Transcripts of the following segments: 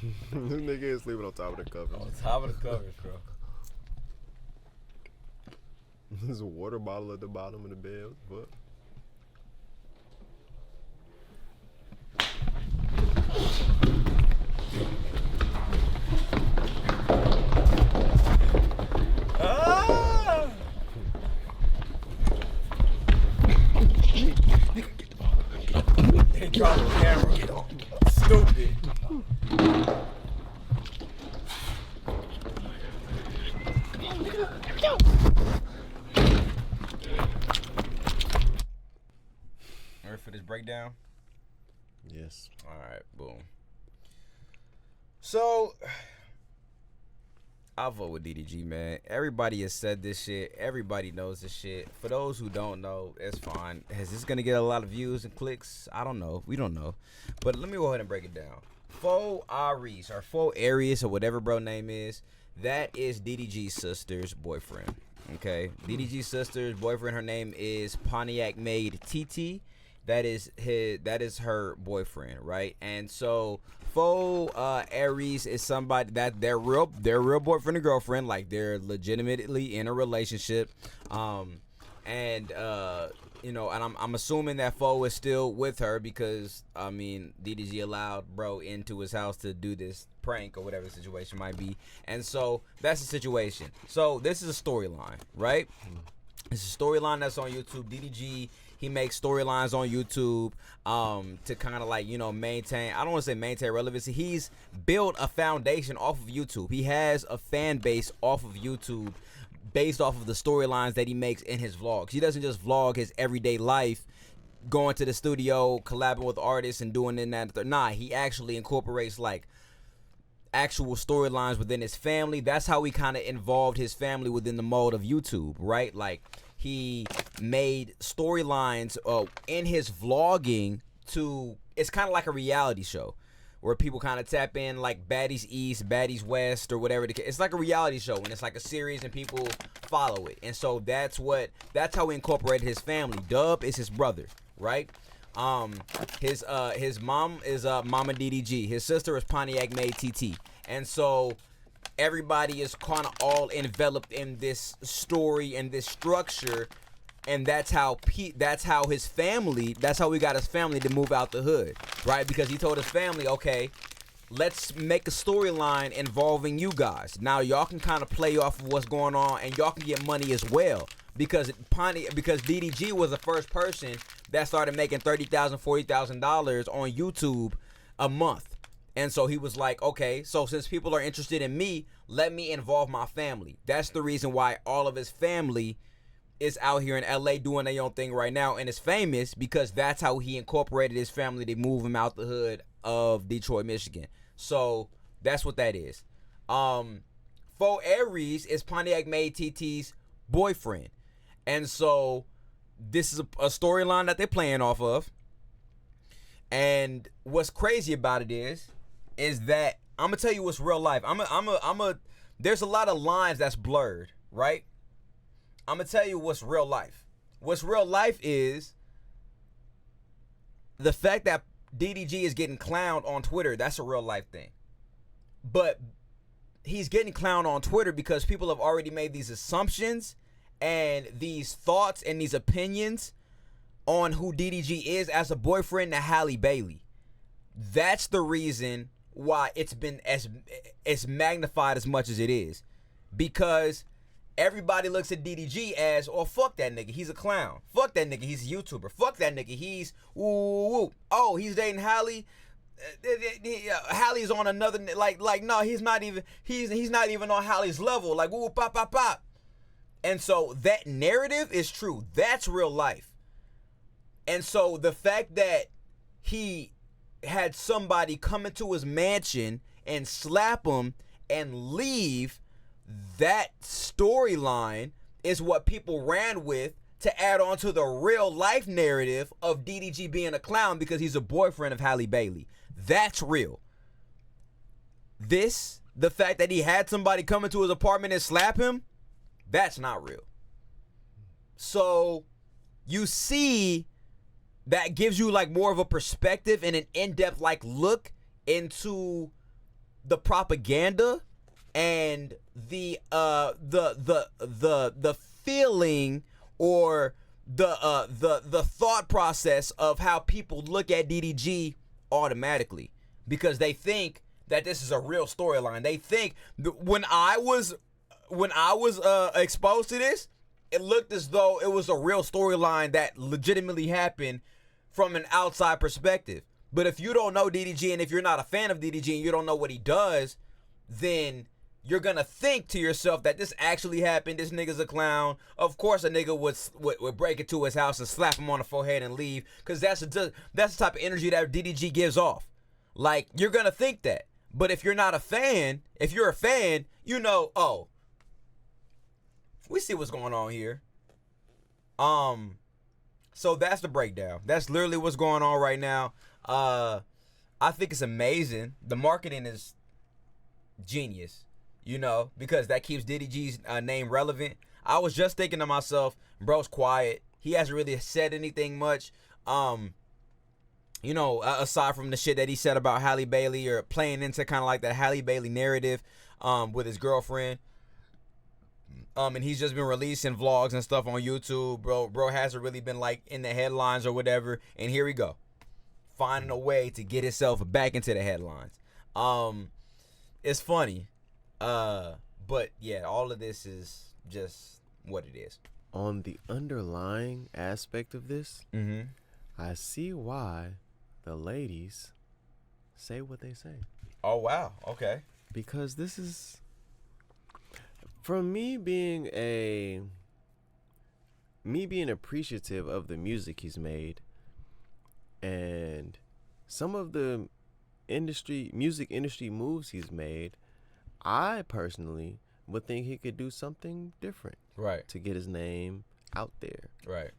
This nigga is sleeping on top of the covers. On top of the covers, bro. There's a water bottle at the bottom of the bed. What? Ah! They dropped the camera. Stupid. Ready for this breakdown? Yes. All right, boom. So, I'll vote with DDG, man. Everybody has said this shit. Everybody knows this shit. For those who don't know, it's fine. Is this gonna get a lot of views and clicks? I don't know. We don't know. But let me go ahead and break it down. Fo Aries, or Fo Aries, or whatever bro name is, that is DDG's sister's boyfriend. Okay? DDG's sister's boyfriend, her name is Pontiac Maid TT. That is her boyfriend, right? And so Fo Aries is somebody that they're real boyfriend and girlfriend, like they're legitimately in a relationship. You know, and I'm assuming that Fo is still with her because I mean DDG allowed bro into his house to do this prank or whatever the situation might be. And so that's the situation. So this is a storyline, right? It's a storyline that's on YouTube. DDG, he makes storylines on YouTube to kind of like, you know, maintain, I don't want to say maintain relevancy. He's built a foundation off of YouTube. He has a fan base off of YouTube based off of the storylines that he makes in his vlogs. He doesn't just vlog his everyday life, going to the studio, collabing with artists and doing it and that. Nah, he actually incorporates like actual storylines within his family. That's how he kind of involved his family within the mold of YouTube, right? Like he made storylines in his vlogging to, it's kind of like a reality show where people kind of tap in, like Baddies East, Baddies West, or whatever. It's like a reality show, and it's like a series, and people follow it. And so that's how he incorporated his family. Dub is his brother, right? His mom is Mama DDG. His sister is Pontiac Maid TT. And so everybody is kind of all enveloped in this story and this structure, and that's how his family, that's how we got his family to move out the hood, right? Because he told his family, okay, let's make a storyline involving you guys. Now y'all can kind of play off of what's going on, and y'all can get money as well. Because DDG was the first person that started making $30,000, $40,000 on YouTube a month. And so he was like, okay, so since people are interested in me, let me involve my family. That's the reason why all of his family is out here in LA doing their own thing right now, and it's famous because that's how he incorporated his family to move him out the hood of Detroit, Michigan. So that's what that is. Fo Aries is Pontiac Maid TT's boyfriend. And so this is a storyline that they're playing off of. And what's crazy about it is that I'm gonna tell you what's real life. There's a lot of lines that's blurred, right? I'm gonna tell you what's real life. What's real life is the fact that DDG is getting clowned on Twitter. That's a real life thing. But he's getting clowned on Twitter because people have already made these assumptions and these thoughts and these opinions on who DDG is as a boyfriend to Halle Bailey. That's the reason why it's been as magnified as much as it is. Because everybody looks at DDG as, oh, fuck that nigga, he's a clown. Fuck that nigga, he's a YouTuber. Fuck that nigga, he's woo. Oh, he's dating Halle. Halle's on another, like no, he's not even on Halle's level. Like woo, pop, pop, pop. And so that narrative is true. That's real life. And so the fact that he had somebody come into his mansion and slap him and leave, that storyline is what people ran with to add on to the real life narrative of DDG being a clown because he's a boyfriend of Halle Bailey. That's real. The fact that he had somebody come into his apartment and slap him, that's not real. So you see, that gives you like more of a perspective and an in-depth like look into the propaganda and the feeling or the thought process of how people look at DDG automatically, because they think that this is a real storyline. They think when I was exposed to this, it looked as though it was a real storyline that legitimately happened from an outside perspective. But if you don't know DDG, and if you're not a fan of DDG and you don't know what he does, then you're gonna think to yourself that this actually happened. This nigga's a clown. Of course, a nigga would break into his house and slap him on the forehead and leave, because that's the type of energy that DDG gives off. Like, you're gonna think that. But if you're not a fan, if you're a fan, you know, oh, we see what's going on here. So that's the breakdown. That's literally what's going on right now. I think it's amazing. The marketing is genius, you know, because that keeps DDG's name relevant. I was just thinking to myself, bro's quiet. He hasn't really said anything much. You know, aside from the shit that he said about Halle Bailey, or playing into kind of like that Halle Bailey narrative with his girlfriend. And he's just been releasing vlogs and stuff on YouTube. Bro hasn't really been like in the headlines or whatever. And here we go, finding a way to get himself back into the headlines. It's funny. But yeah, all of this is just what it is. On the underlying aspect of this, I see why the ladies say what they say. Oh, wow. Okay. Because this is, from me being appreciative of the music he's made and some of the music industry moves he's made, I personally would think he could do something different. Right. To get his name out there. Right.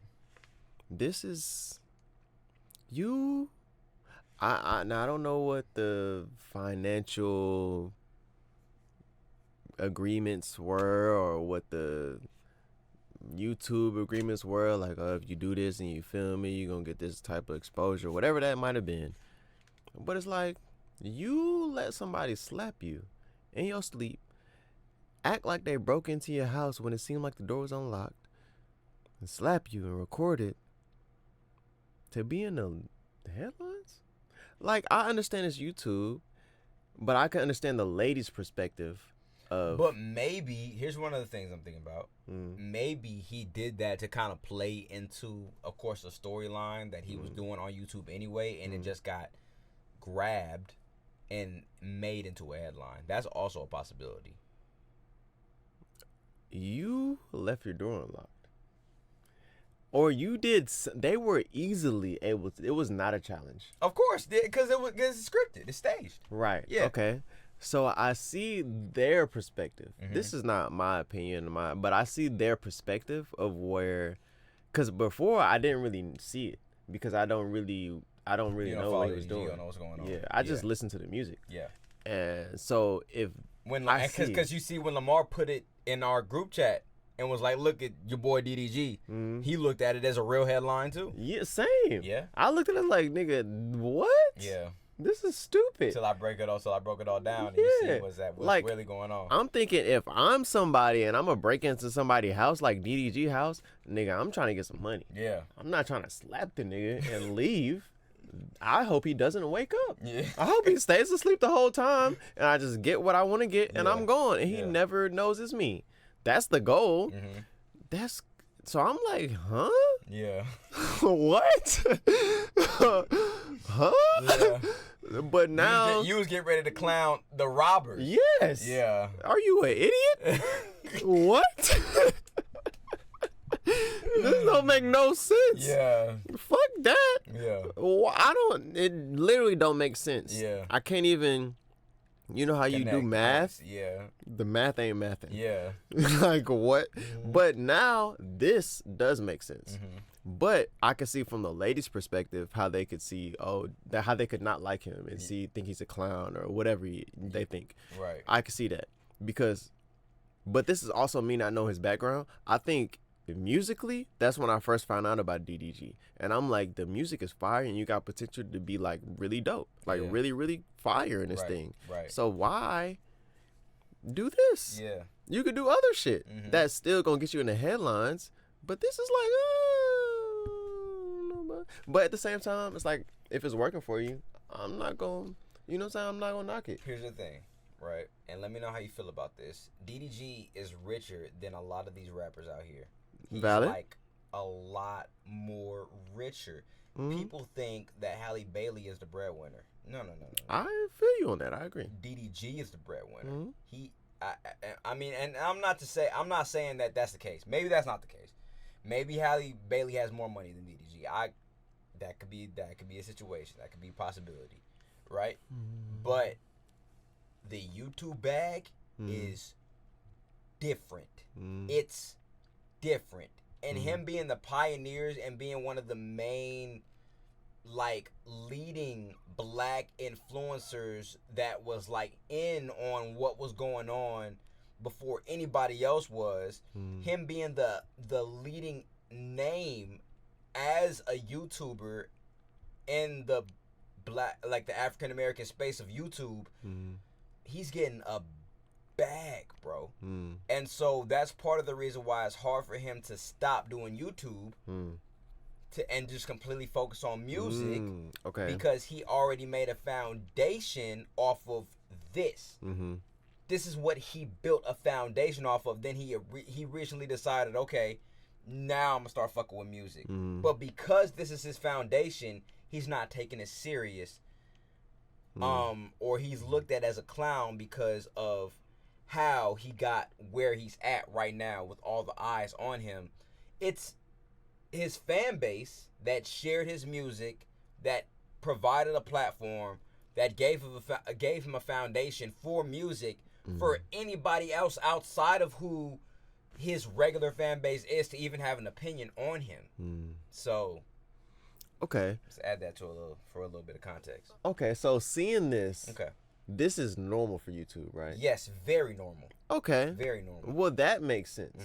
This is you. Now I don't know what the financial agreements were or what the YouTube agreements were. Like, if you do this and you film me, you're gonna get this type of exposure, whatever that might have been. But it's like, you let somebody slap you in your sleep, act like they broke into your house when it seemed like the door was unlocked, and slap you and record it to be in the headlines? Like, I understand it's YouTube, but I can understand the lady's perspective of... But maybe, here's one of the things I'm thinking about. Maybe he did that to kind of play into, of course, the storyline that he was doing on YouTube anyway, and it just got grabbed and made into a headline. That's also a possibility. You left your door unlocked. Or you did. They were easily able to. It was not a challenge. Of course, because it's scripted. It's staged. Right. Yeah. Okay. So I see their perspective. This is not my opinion, but I see their perspective of where, because before I didn't really see it because I don't really know what he was doing. You don't know what's going on. Yeah, I just listen to the music. Yeah. And so because you see when Lamar put it in our group chat and was like, "Look at your boy DDG," he looked at it as a real headline too. Yeah, same. Yeah. I looked at it like, nigga, what? Yeah. This is stupid. Till I broke it all down, and you see what's like, really going on. I'm thinking, if I'm somebody and I'm gonna break into somebody's house like DDG house, nigga, I'm trying to get some money. Yeah. I'm not trying to slap the nigga and leave. I hope he doesn't wake up. Yeah. I hope he stays asleep the whole time and I just get what I want to get and I'm gone and he never knows it's me. That's the goal. So I'm like, huh? Yeah. What? Huh? Yeah. But now you was getting ready to clown the robbers. Yes. Yeah. Are you an idiot? What? This don't make no sense. Yeah. Fuck that. Yeah. It literally don't make sense. Yeah. I can't even, you know how you do math? Yeah. The math ain't mathing. Yeah. Like, what? But now this does make sense. But I can see from the lady's perspective how they could see, how they could not like him and think he's a clown or whatever they think. Right. I can see that but this is also me not knowing his background. I think musically, that's when I first found out about DDG, and I'm like, the music is fire, and you got potential to be like really dope, like really, really fire in this thing. Right. So why do this? Yeah. You could do other shit that's still gonna get you in the headlines, but this is like, but at the same time, it's like if it's working for you, I'm not gonna, you know what I'm saying? I'm not gonna knock it. Here's the thing, right? And let me know how you feel about this. DDG is richer than a lot of these rappers out here. He's Valid. like a lot more richer. People think that Halle Bailey is the breadwinner. No. I feel you on that. I agree. DDG is the breadwinner. I mean, and I'm not saying that that's the case. Maybe that's not the case. Maybe Halle Bailey has more money than DDG. That could be a situation. That could be a possibility, right? But the YouTube bag is different. It's different. And him being the pioneers and being one of the main, like, leading black influencers that was, like, in on what was going on before anybody else was, him being the leading name as a YouTuber in the black, like, the African American space of YouTube, he's getting a bag, bro. And so that's part of the reason why it's hard for him to stop doing YouTube and just completely focus on music. Okay. Because he already made a foundation off of this. This is what he built a foundation off of. Then he recently decided, okay, now I'm gonna start fucking with music. But because this is his foundation, he's not taking it serious. Or he's looked at as a clown because of how he got where he's at right now with all the eyes on him. It's his fan base that shared his music, that provided a platform, that gave him a foundation for music for anybody else outside of who his regular fan base is to even have an opinion on him. So, okay, let's add that to a little bit of context. Okay, so seeing this, Okay, this is normal for YouTube, right? yes, very normal. Okay, Very normal. well, that makes sense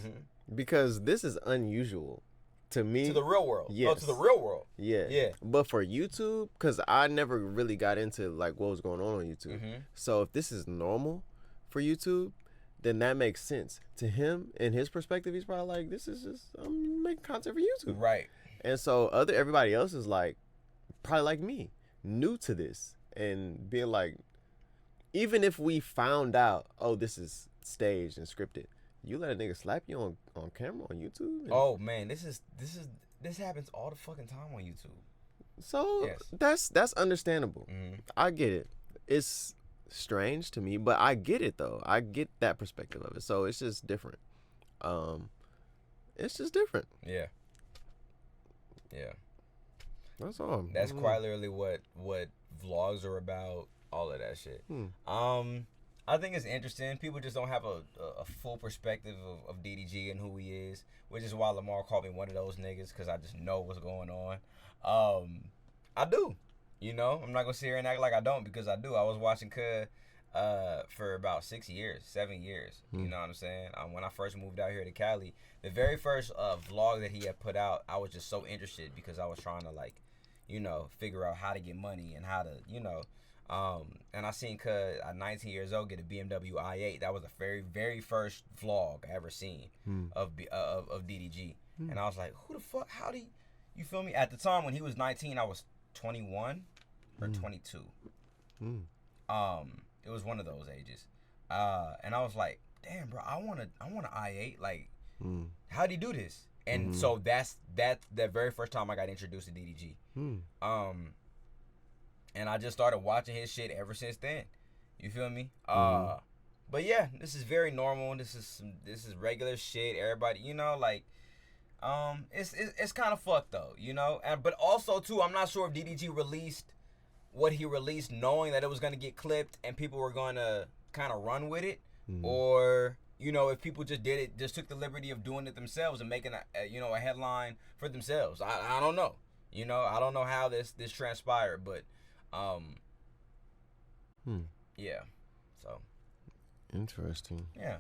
because this is unusual to me. To the real world. Yes. Oh, to the real world. Yeah. But for YouTube, because I never really got into like what was going on YouTube. So if this is normal for YouTube, then that makes sense. To him, in his perspective, he's probably like, this is just, I'm making content for YouTube. Right. And so everybody else is like, probably like me, new to this and being like, even if we found out, oh, this is staged and scripted, you let a nigga slap you on camera on YouTube? Oh man, this happens all the fucking time on YouTube. So Yes. that's understandable. I get it. It's strange to me, but I get it though. I get that perspective of it. So it's just different. It's just different. Yeah. That's all. That's quite literally what vlogs are about. All of that shit. I think it's interesting. People just don't have a full perspective of DDG and who he is, which is why Lamar called me one of those niggas, because I just know what's going on. I do. You know, I'm not going to sit here and act like I don't, because I do. I was watching Cud for about 7 years. You know what I'm saying? When I first moved out here to Cali, the very first vlog that he had put out, I was just so interested because I was trying to, like, you know, figure out how to get money and how to, you know. And I seen Cud at 19 years old get a BMW i8. That was the very, very first vlog I ever seen of DDG. And I was like, who the fuck? How do you feel me? At the time when he was 19, I was 21 or 22. It was one of those ages. And I was like, damn, bro, I want an i8. Like, how'd he do this? And so that's the very first time I got introduced to DDG. And I just started watching his shit ever since then. You feel me? But yeah, this is very normal. This is regular shit. Everybody, you know, like, it's kind of fucked though, you know. But also too, I'm not sure if DDG released what he released knowing that it was gonna get clipped and people were gonna kind of run with it, or you know, if people just took the liberty of doing it themselves and making a headline for themselves. I don't know. You know, I don't know how this transpired, but yeah. So interesting. Yeah.